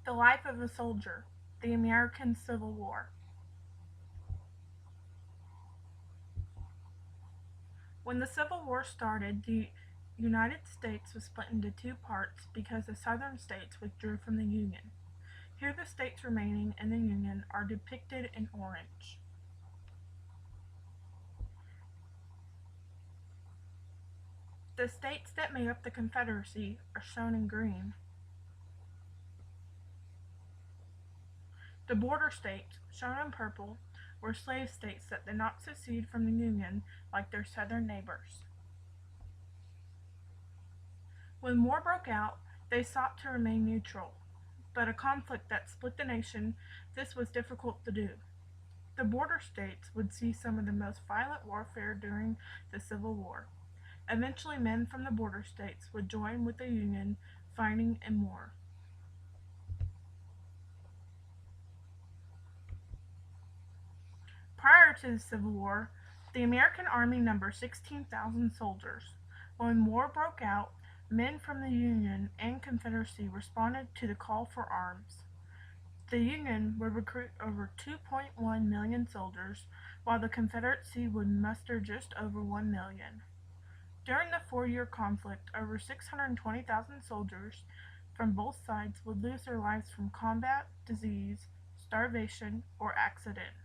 The Life of a Soldier, the American Civil War. When the Civil War started, the United States was split into two parts because the Southern states withdrew from the Union. Here the states remaining in the Union are depicted in orange. The states that made up the Confederacy are shown in green. The border states, shown in purple, were slave states that did not secede from the Union like their southern neighbors. When war broke out, they sought to remain neutral, but a conflict that split the nation, this was difficult to do. The border states would see some of the most violent warfare during the Civil War. Eventually, men from the border states would join with the Union, fighting in war. Prior to the Civil War, the American Army numbered 16,000 soldiers. When war broke out, men from the Union and Confederacy responded to the call for arms. The Union would recruit over 2.1 million soldiers, while the Confederacy would muster just over 1 million. During the 4-year conflict, over 620,000 soldiers from both sides would lose their lives from combat, disease, starvation, or accident.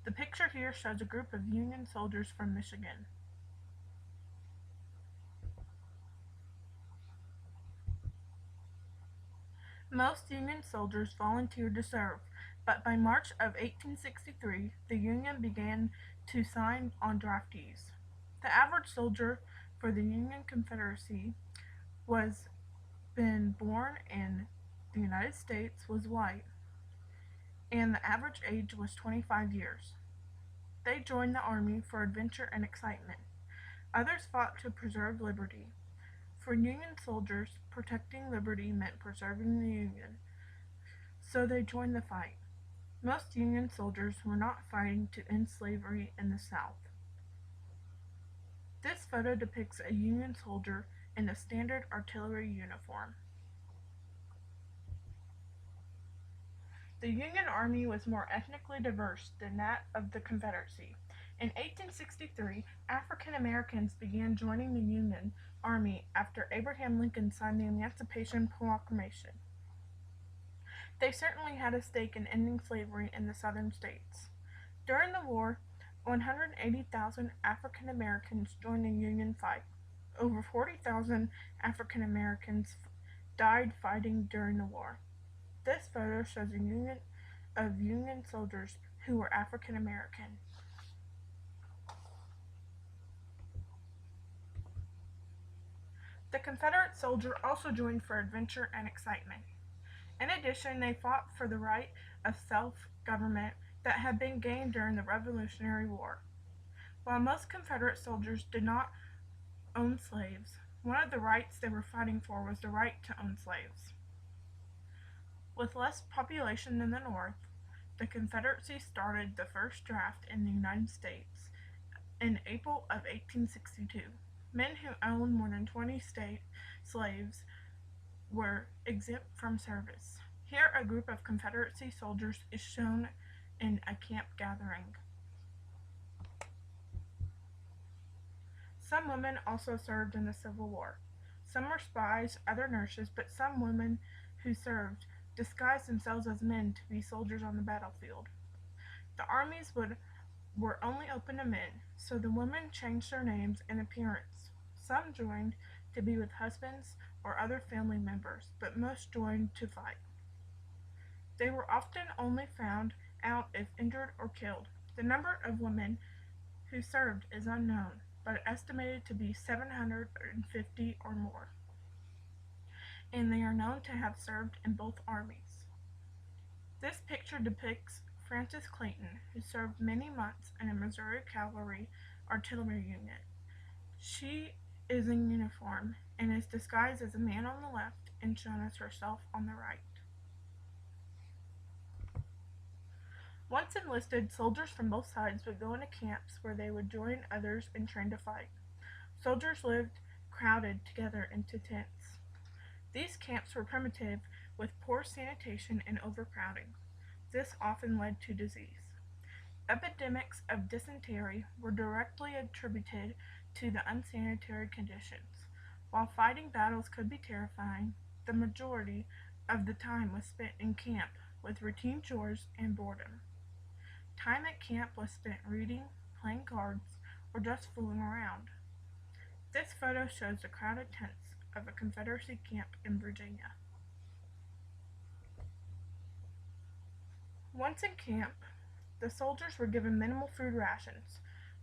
The picture here shows a group of Union soldiers from Michigan. Most Union soldiers volunteered to serve, but by March of 1863, the Union began to sign on draftees. The average soldier for the Union Confederacy was been born in the United States was white, and the average age was 25 years. They joined the army for adventure and excitement. Others fought to preserve liberty. For Union soldiers, protecting liberty meant preserving the Union, so they joined the fight. Most Union soldiers were not fighting to end slavery in the South. This photo depicts a Union soldier in a standard artillery uniform. The Union Army was more ethnically diverse than that of the Confederacy. In 1863, African Americans began joining the Union Army after Abraham Lincoln signed the Emancipation Proclamation. They certainly had a stake in ending slavery in the southern states. During the war, 180,000 African Americans joined the Union fight. Over 40,000 African Americans died fighting during the war. This photo shows a unit of Union soldiers who were African American. The Confederate soldier also joined for adventure and excitement. In addition, they fought for the right of self-government that had been gained during the Revolutionary War. While most Confederate soldiers did not own slaves, one of the rights they were fighting for was the right to own slaves. With less population than the North, the Confederacy started the first draft in the United States in April of 1862. Men who owned more than 20 slaves were exempt from service. Here a group of Confederacy soldiers is shown in a camp gathering. Some women also served in the Civil War. Some were spies, other nurses, but some women who served disguised themselves as men to be soldiers on the battlefield. The armies were only open to men, so the women changed their names and appearance. Some joined to be with husbands or other family members, but most joined to fight. They were often only found out if injured or killed. The number of women who served is unknown, but estimated to be 750 or more, and they are known to have served in both armies. This picture depicts Frances Clayton, who served many months in a Missouri Cavalry artillery unit. She is in uniform and is disguised as a man on the left and shown as herself on the right. Once enlisted, soldiers from both sides would go into camps where they would join others and train to fight. Soldiers lived crowded together into tents. These camps were primitive, with poor sanitation and overcrowding. This often led to disease. Epidemics of dysentery were directly attributed to the unsanitary conditions. While fighting battles could be terrifying, the majority of the time was spent in camp with routine chores and boredom. Time at camp was spent reading, playing cards, or just fooling around. This photo shows the crowded tents of a Confederacy camp in Virginia. Once in camp, the soldiers were given minimal food rations.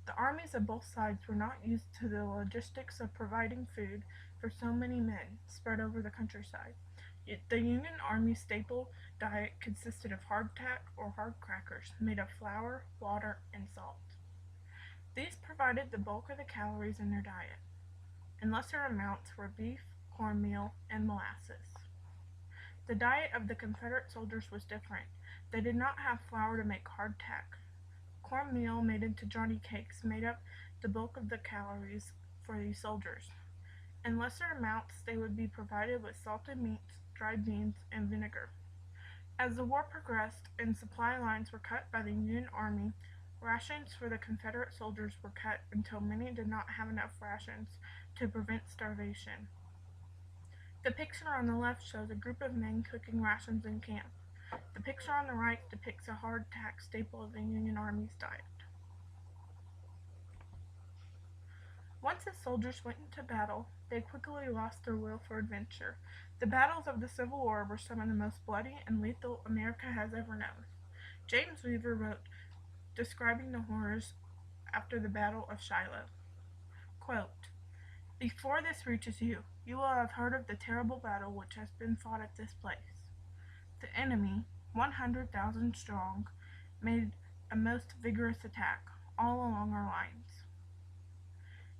The armies of both sides were not used to the logistics of providing food for so many men spread over the countryside. The Union Army's staple diet consisted of hardtack or hard crackers made of flour, water, and salt. These provided the bulk of the calories in their diet. In lesser amounts were beef, cornmeal, and molasses. The diet of the Confederate soldiers was different. They did not have flour to make hardtack. Cornmeal made into Johnny cakes made up the bulk of the calories for these soldiers. In lesser amounts, they would be provided with salted meats, dried beans, and vinegar. As the war progressed and supply lines were cut by the Union Army, rations for the Confederate soldiers were cut until many did not have enough rations to prevent starvation. The picture on the left shows a group of men cooking rations in camp. The picture on the right depicts a hardtack staple of the Union Army's diet. Once the soldiers went into battle, they quickly lost their will for adventure. The battles of the Civil War were some of the most bloody and lethal America has ever known. James Weaver wrote, describing the horrors after the Battle of Shiloh, quote, "Before this reaches you, you will have heard of the terrible battle which has been fought at this place. The enemy, 100,000 strong, made a most vigorous attack all along our lines,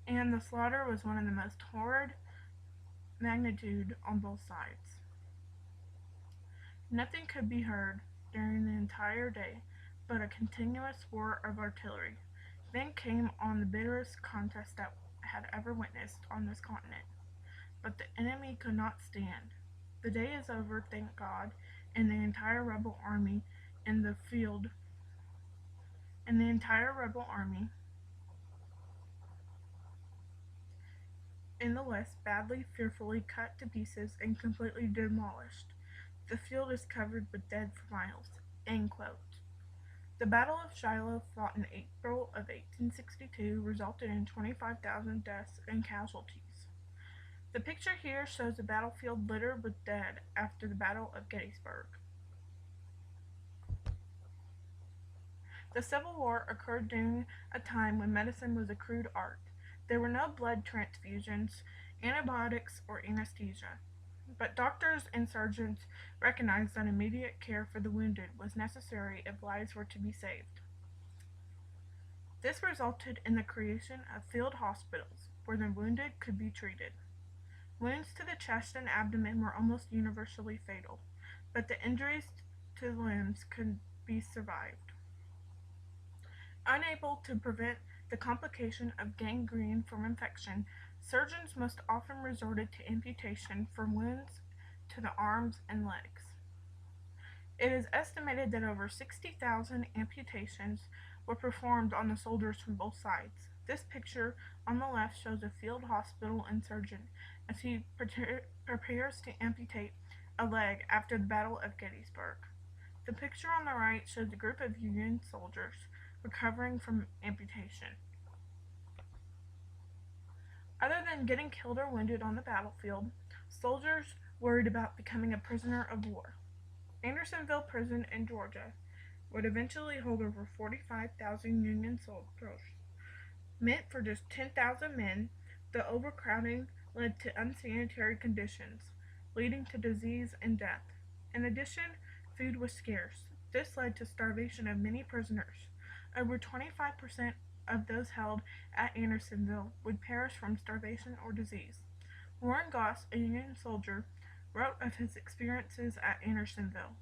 and the slaughter was one of the most horrid magnitude on both sides. Nothing could be heard during the entire day but a continuous roar of artillery. Then came on the bitterest contest that had ever witnessed on this continent. But the enemy could not stand. The day is over, thank God, and the entire rebel army in the field, in the West, badly, fearfully cut to pieces and completely demolished. The field is covered with dead for miles." End quote. The Battle of Shiloh, fought in April of 1862, resulted in 25,000 deaths and casualties. The picture here shows a battlefield littered with dead after the Battle of Gettysburg. The Civil War occurred during a time when medicine was a crude art. There were no blood transfusions, antibiotics, or anesthesia. But doctors and surgeons recognized that immediate care for the wounded was necessary if lives were to be saved. This resulted in the creation of field hospitals where the wounded could be treated. Wounds to the chest and abdomen were almost universally fatal, but the injuries to the limbs could be survived. Unable to prevent the complication of gangrene from infection, surgeons most often resorted to amputation for wounds to the arms and legs. It is estimated that over 60,000 amputations were performed on the soldiers from both sides. This picture on the left shows a field hospital and surgeon as he prepares to amputate a leg after the Battle of Gettysburg. The picture on the right shows a group of Union soldiers recovering from amputation. Other than getting killed or wounded on the battlefield, soldiers worried about becoming a prisoner of war. Andersonville Prison in Georgia would eventually hold over 45,000 Union soldiers. Meant for just 10,000 men, the overcrowding led to unsanitary conditions, leading to disease and death. In addition, food was scarce. This led to starvation of many prisoners. Over 25% of those held at Andersonville would perish from starvation or disease. Warren Goss, a Union soldier, wrote of his experiences at Andersonville,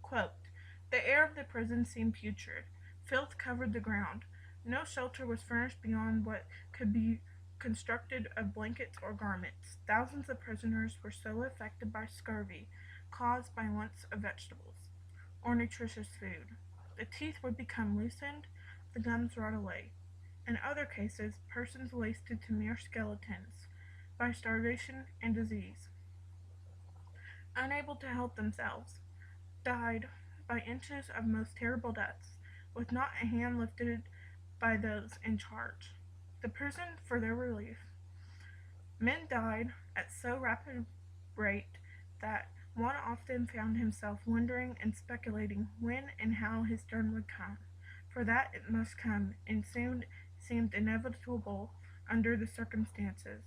quote, "The air of the prison seemed putrid. Filth covered the ground. No shelter was furnished beyond what could be constructed of blankets or garments. Thousands of prisoners were so affected by scurvy caused by lumps of vegetables or nutritious food. The teeth would become loosened, the gums rot away. In other cases, persons wasted to mere skeletons by starvation and disease, unable to help themselves, died by inches of most terrible deaths, with not a hand lifted by those in charge. The prison for their relief. Men died at so rapid rate that one often found himself wondering and speculating when and how his turn would come, for that it must come, and soon seemed inevitable under the circumstances.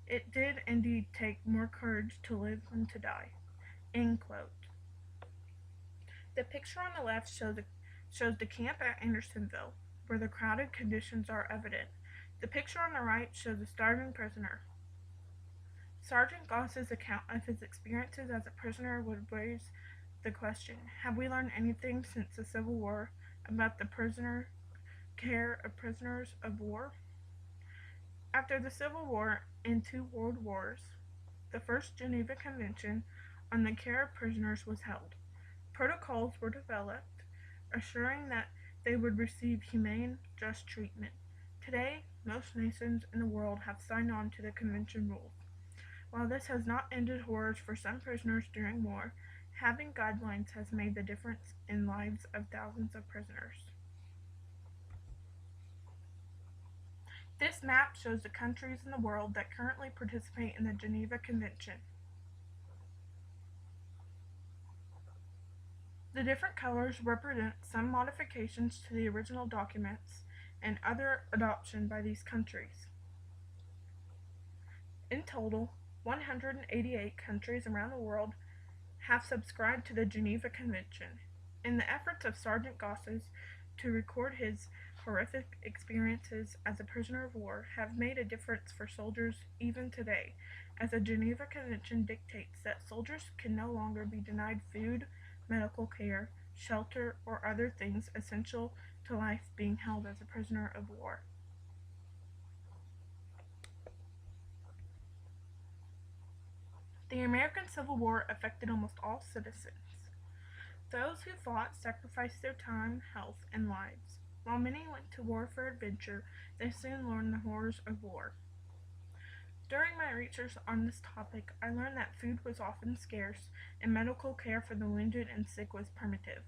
It did indeed take more courage to live than to die. End quote. The picture on the left shows the camp at Andersonville, where the crowded conditions are evident. The picture on the right shows a starving prisoner. Sergeant Goss's account of his experiences as a prisoner would raise the question, have we learned anything since the Civil War about the care of prisoners of war? After the Civil War and 2 world wars, the first Geneva Convention on the care of prisoners was held. Protocols were developed, assuring that they would receive humane, just treatment. Today, most nations in the world have signed on to the convention rules. While this has not ended horrors for some prisoners during war, having guidelines has made the difference in lives of thousands of prisoners. This map shows the countries in the world that currently participate in the Geneva Convention. The different colors represent some modifications to the original documents and other adoption by these countries. In total, 188 countries around the world have subscribed to the Geneva Convention. In the efforts of Sergeant Goss's to record his horrific experiences as a prisoner of war have made a difference for soldiers even today, as the Geneva Convention dictates that soldiers can no longer be denied food, medical care, shelter, or other things essential to life being held as a prisoner of war. The American Civil War affected almost all citizens. Those who fought sacrificed their time, health, and lives. While many went to war for adventure, they soon learned the horrors of war. During my research on this topic, I learned that food was often scarce and medical care for the wounded and sick was primitive.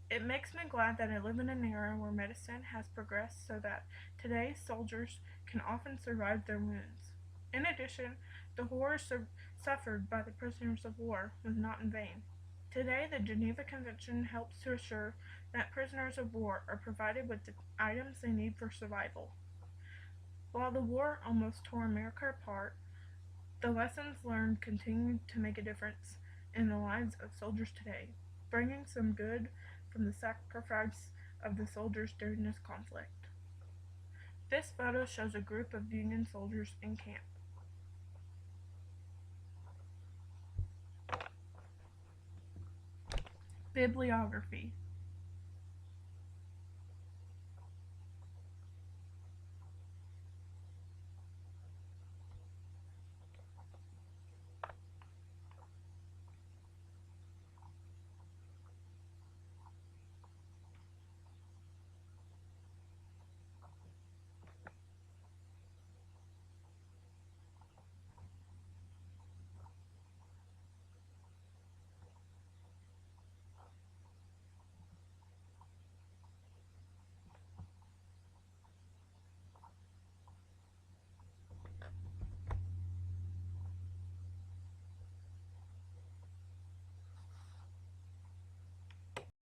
It makes me glad that I live in an era where medicine has progressed so that today soldiers can often survive their wounds. In addition, the horrors suffered by the prisoners of war was not in vain. Today, the Geneva Convention helps to assure that prisoners of war are provided with the items they need for survival. While the war almost tore America apart, the lessons learned continue to make a difference in the lives of soldiers today, bringing some good from the sacrifice of the soldiers during this conflict. This photo shows a group of Union soldiers in camp. Bibliography.